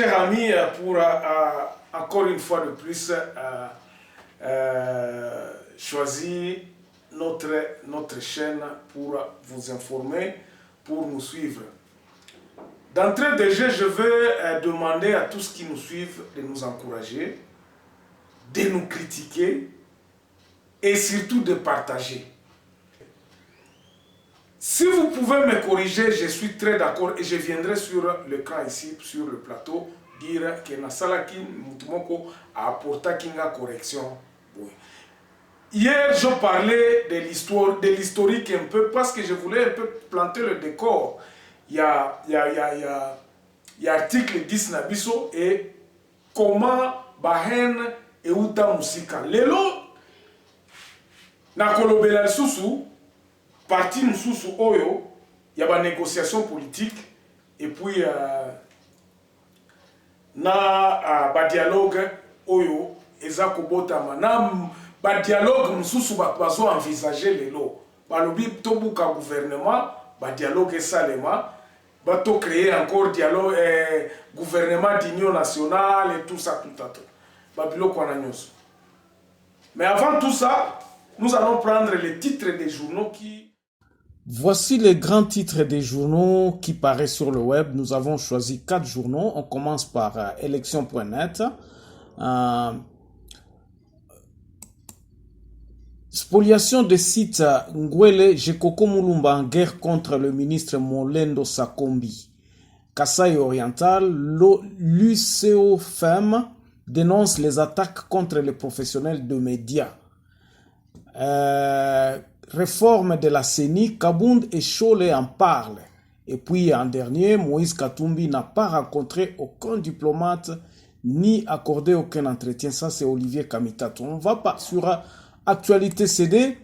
chers amis, pour encore une fois de plus choisir notre chaîne pour vous informer, pour nous suivre. D'entrée de jeu, je veux demander à tous qui nous suivent de nous encourager, de nous critiquer et surtout de partager. Si vous pouvez me corriger, je suis très d'accord et je viendrai sur l'écran ici, sur le plateau, dire que Nasalaki Mutumoko a apporté une correction. Oui. Hier, je parlais de l'histoire, de l'historique un peu, parce que je voulais un peu planter le décor. Il y a article 10 Nabiso et comment Bahen et Uta Musika. Lelo, na kolobela susu, parti Mususu Oyo, il y a des négociations politiques et puis na dialogue Oyo, ezako botama na dialogue Mususu bazo envisager lelo. Balobi tobuka gouvernement, dialogue salema, bato créer encore dialogue gouvernement d'union nationale et tout ça tout à tout. Babilo Kwananyos. Mais avant tout ça, nous allons prendre les titres des journaux qui... Voici les grands titres des journaux qui paraissent sur le web. Nous avons choisi 4 journaux. On commence par élection.net. Spoliation des sites Ngwele Jekoko Mulumba en guerre contre le ministre Molendo Sakombi. Kasaï Oriental, l'UCOFEM dénonce les attaques contre les professionnels de médias. Réforme de la CENI, Kabound et Cholet en parlent. Et puis en dernier, Moïse Katumbi n'a pas rencontré aucun diplomate ni accordé aucun entretien. Ça, c'est Olivier Kamitato. On va pas sur Actualité CD.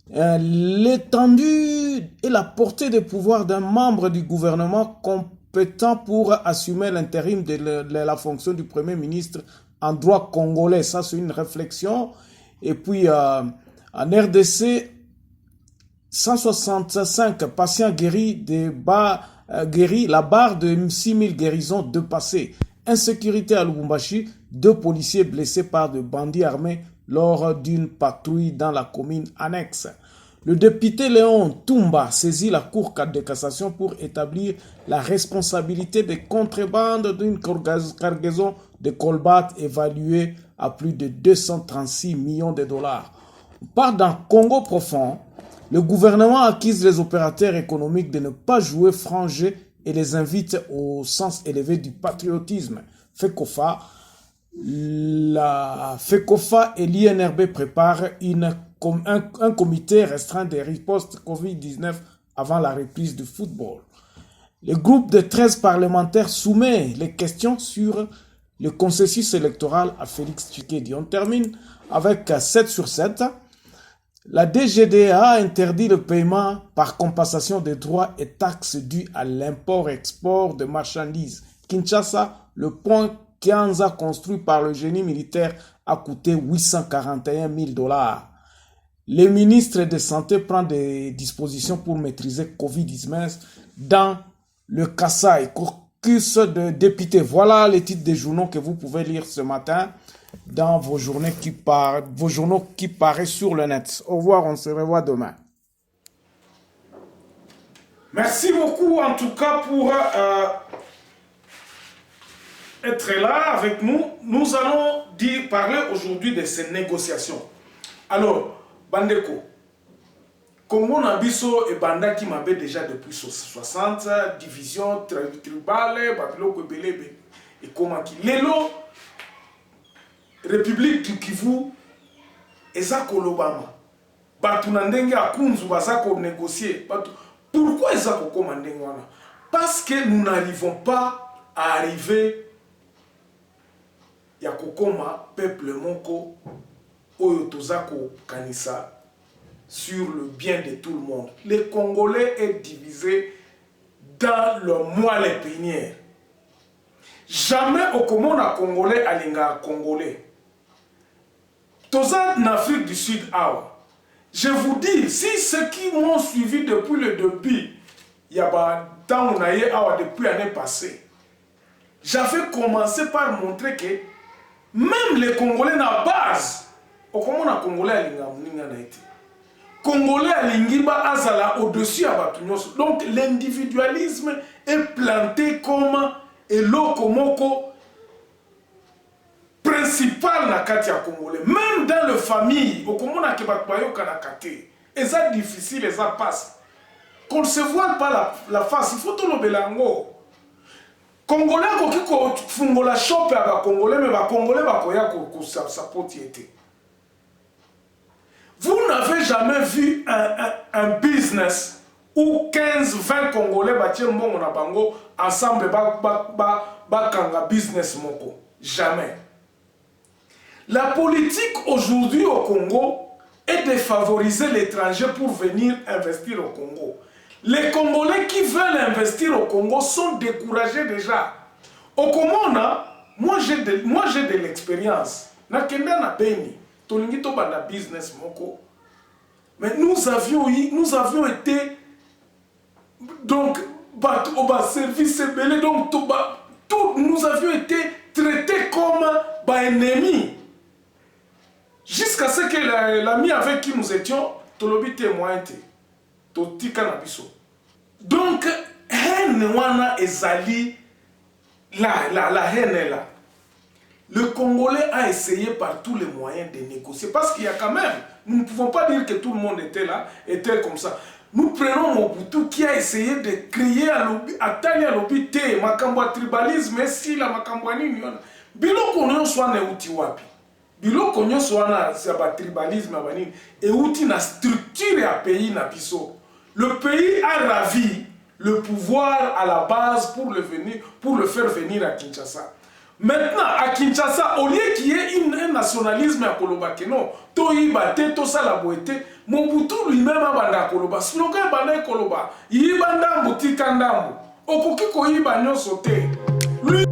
L'étendue et la portée des pouvoirs d'un membre du gouvernement compétent pour assumer l'intérim de la fonction du Premier ministre en droit congolais. Ça, c'est une réflexion. Et puis, en RDC, 165 patients guéris, la barre de 6000 guérisons dépassée. Insécurité à Lubumbashi, 2 policiers blessés par de bandits armés lors d'une patrouille dans la commune annexe. Le député Léon Toumba saisit la Cour de cassation pour établir la responsabilité des contrebandes d'une cargaison de colbate évaluée à plus de 236 millions de dollars. On part d'un Congo profond. Le gouvernement accuse les opérateurs économiques de ne pas jouer franc jeu et les invite au sens élevé du patriotisme. FECOFA, la FECOFA et l'INRB préparent un comité restreint des ripostes Covid-19 avant la reprise du football. Le groupe de 13 parlementaires soumet les questions sur le consensus électoral à Félix Tshisekedi. On termine avec 7 sur 7. La DGDA interdit le paiement par compensation des droits et taxes dus à l'import-export de marchandises. Kinshasa, le pont Kianza construit par le génie militaire a coûté 841 000 dollars. Le ministre de Santé prend des dispositions pour maîtriser Covid-19 dans le Kasaï. Caucus de députés. Voilà les titres des journaux que vous pouvez lire ce matin dans vos journaux qui paraissent sur le net. Au revoir, on se revoit demain. Merci beaucoup en tout cas pour être là avec nous. Nous allons parler aujourd'hui de ces négociations. Alors, Bandeko, Congo Nabiso et Banda qui m'avait déjà depuis 60, division tribale, Babiloko Belebe et Komaki. Lelo, République du Kivu, Ezako Lobama. Batunandenge Akunzu, Bazako négocier. Pourquoi Ezako Komandengwana? Parce que nous n'arrivons pas à arriver ya kokoma peuple moko oyo tozako kanisa sur le bien de tout le monde. Le Congolais est divisé dans le moelle épinière. Jamais au Comona Congolais alinga Congolais. Toza en Afrique du Sud, je vous dis, si ceux qui m'ont suivi depuis le début, il y a depuis l'année passée, j'avais commencé par montrer que même les Congolais na base, comment on a Congolais à l'Inga Congolais à l'Ingiba azala au-dessus à Batunyos. Donc l'individualisme est planté comme elokomoko principal na kati ya Congolais. Même dans les familles, comment on a Kebatbayo Kanakate, et ça difficile, et ça passe. Qu'on ne se voit pas la face, il faut tout le belango. Congolais ko fungola shop ya ba Congolais mais ba Congolais ba koya ko support été. Vous n'avez jamais vu un business où 15-20 Congolais battent mbongo na bango ensemble ba kanga business moko. Jamais. La politique aujourd'hui au Congo est de favoriser l'étranger pour venir investir au Congo. Les Congolais qui veulent investir au Congo sont découragés déjà. Au Congo, moi j'ai de l'expérience. Na kenda na Beni, tolingi to banda business moko. Mais nous avions été donc service belé donc nous avions été traités comme ennemis. Jusqu'à ce que l'ami avec qui nous étions, tolobi témoin était. Donc, haine wana ezali la haine est là. Le Congolais a essayé par tous les moyens de négocier. Parce qu'il y a quand même, nous ne pouvons pas dire que tout le monde était là, était comme ça. Nous prenons Mobutu qui a essayé de créer à Talia Lobité, Makambwa tribalisme, et si la Makambwa nini, bilo konyo soit ne uti wapi. Bilo konyo soit na tribalisme, et uti na structure à pays na biso. Le pays a ravi le pouvoir à la base pour le faire venir à Kinshasa. Maintenant, à Kinshasa, au lieu qu'il y ait un nationalisme à Koloba, non, Toïbate, Tosalaboete, Mobutu lui-même a banda Koloba, slogan banda Koloba, Yibanda Mbutikandambu, Okoki Koyiba Nyosote. Lui.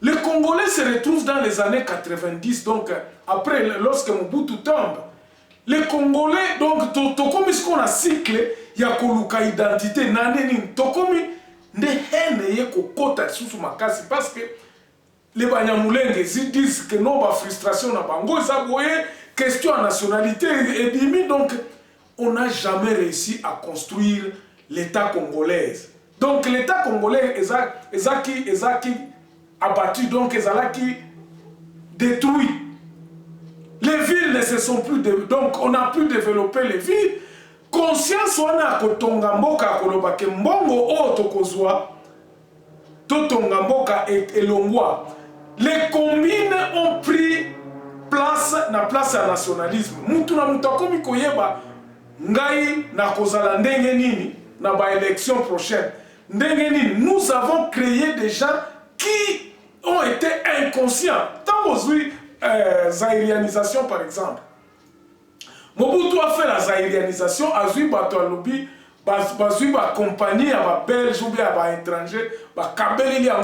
Les Congolais se retrouvent dans les années 90, donc après, lorsque Mobutu tombe, les Congolais, donc, tokomi ce qu'on a cycle, il y a koluka identité, naneni, tokomi, ne haine ye kokota sous makasi, parce que les Banyamulenge disent que non, la frustration n'a pas bango, ça voyait question à nationalité, et bimi, donc, on n'a jamais réussi à construire l'État congolais. Donc l'État congolais est abattu, donc est détruit. Les villes ne se sont plus, donc on n'a plus développé les villes. Conscience on a kotonga mboka koloba ke mbongo o tokozwa totonga mboka et longwa. Les communes ont pris place à nationalisme. Mutu na mutu akomi koyeba ngai na kozala ndenge nini na ba élection prochaine. Nous avons créé des gens qui ont été inconscients. Tant aujourd'hui, zaïrianisation par exemple. Mobutu a fait la zaïrianisation, a vu Batoualobi, a compagnie à Belge ou bien à étranger, à Kabeli, à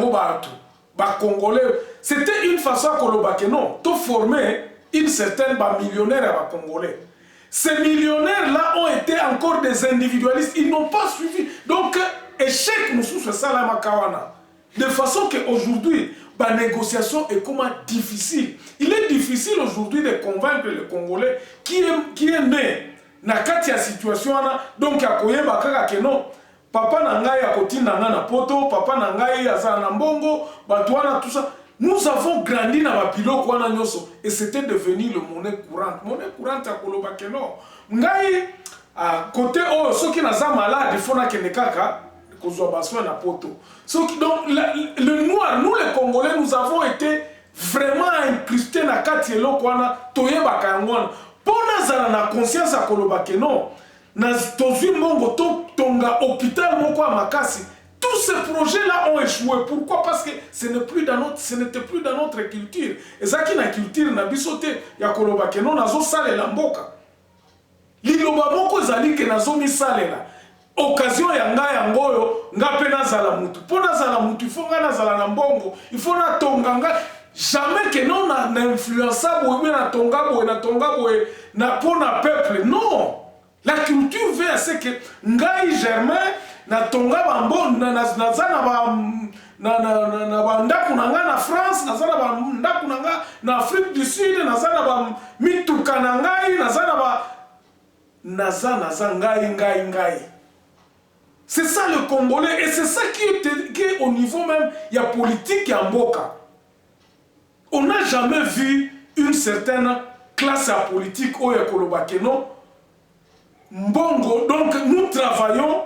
Congolais. C'était une façon que non, tout former une certaine millionnaire à Congolais. Ces millionnaires-là ont été encore des individualistes, ils n'ont pas suivi. Donc, échec nous sous ça la makawana. De façon qu'aujourd'hui, la négociation est comment difficile. Il est difficile aujourd'hui de convaincre le Congolais qui est né dans la situation, donc à koyeba kaka que non. Papa nangai a koti nanga na poto, papa nangai azana na mbongo, batouana tout ça. Nous avons grandi dans la biloko wana nyoso et c'était devenu le monnaie courante. Monnaie courante à koloba que non. Ngai à côté oh ceux qui naza malade il faut na kende kaka kozwa baso na poto. Donc le noir, nous les Congolais, nous avons été vraiment incrustés na kati eloko wana toyeba kangwana. Pona zala na conscience à koloba que non. Na tozui mongo to tonga hôpital moko à Makasi. Tous ces projets-là ont échoué. Pourquoi? Parce que ce n'était plus dans notre culture. Et ça qui na culture na bisote ya koloba que non nazo sale la mboka. Liloba moko zali que nazo mi sale la. Occasion ya nga ya ngoyo nga pe nazala mutu. Po nazala mutu il faut nga nazala na mbongo. Il faut na tonga nga. Jamais que non na influençable ou na tonga boye na po na peuple. Non. La culture veut à ce que ngai Germain na tonga bambo na zana ba na bandaku nanga na France na zana bandaku nanga na Afrique du Sud na zana ba mituka na ngai na zana ngai. C'est ça le Congolais et c'est ça qui est au niveau même il y a politique et mboka. On n'a jamais vu une certaine classe politique au Ekolobakeno. Mbongo, donc nous travaillons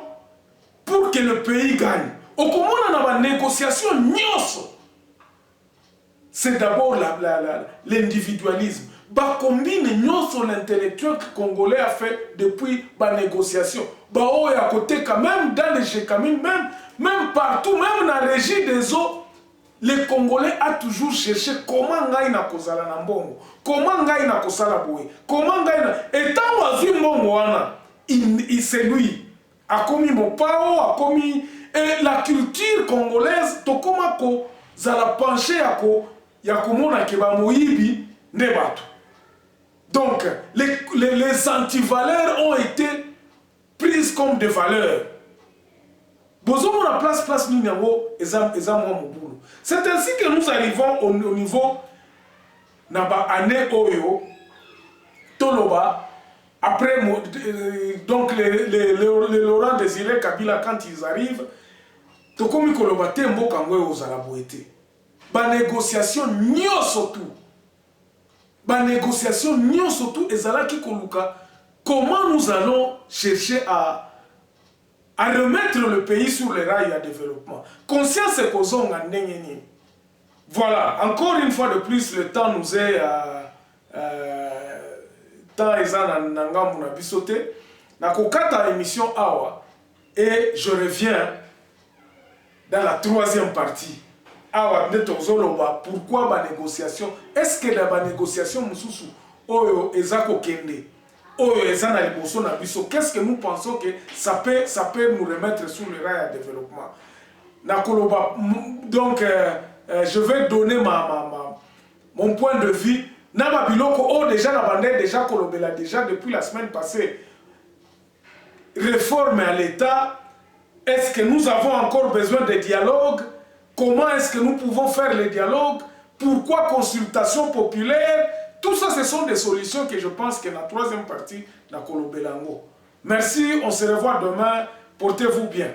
pour que le pays gagne. Au comment on a une négociation, c'est d'abord l'individualisme. Bah combine nyoso l'intellectuel congolais a fait depuis la négociation. Bah oh et à côté quand même dans les Gécamines, même partout, même dans la régie des eaux, les Congolais a toujours cherché comment ngai na kozala na mbongo, comment ngai na kosala boye, comment ngai na et tant wazi mbongo wana, il c'est lui a commis mon pao, a commis et la culture congolaise to comment ko zala pencher ya komona ke ba moyibi ne bato. Donc les antivaleurs ont été prises comme des valeurs. Bozomo na place numéro c'est ainsi que nous arrivons au niveau naba année oyo toloba après donc les Laurent Désiré Kabila quand ils arrivent tokomi koloba te mboka ngwe ozala boete ba négociation nyoso tout ezalaki koluka comment nous allons chercher à remettre le pays sur les rails à développement. Conscience et kozonga ndengenye. Voilà, encore une fois de plus, le temps nous est temps ezana nangambu na bisote. Na kokata émission awa et je reviens dans la troisième partie. Awa netozoloba pourquoi ba négociation? Est-ce que la négociation mususu oyo ezako kende? Qu'est-ce que nous pensons que ça peut nous remettre sur le rail à développement? Donc, je vais donner mon point de vue. Déjà depuis la semaine passée, réforme à l'État. Est-ce que nous avons encore besoin de dialogue? Comment est-ce que nous pouvons faire le dialogue? Pourquoi consultation populaire? Tout ça, ce sont des solutions que je pense que la troisième partie de la Kolobelango. Merci, on se revoit demain. Portez-vous bien.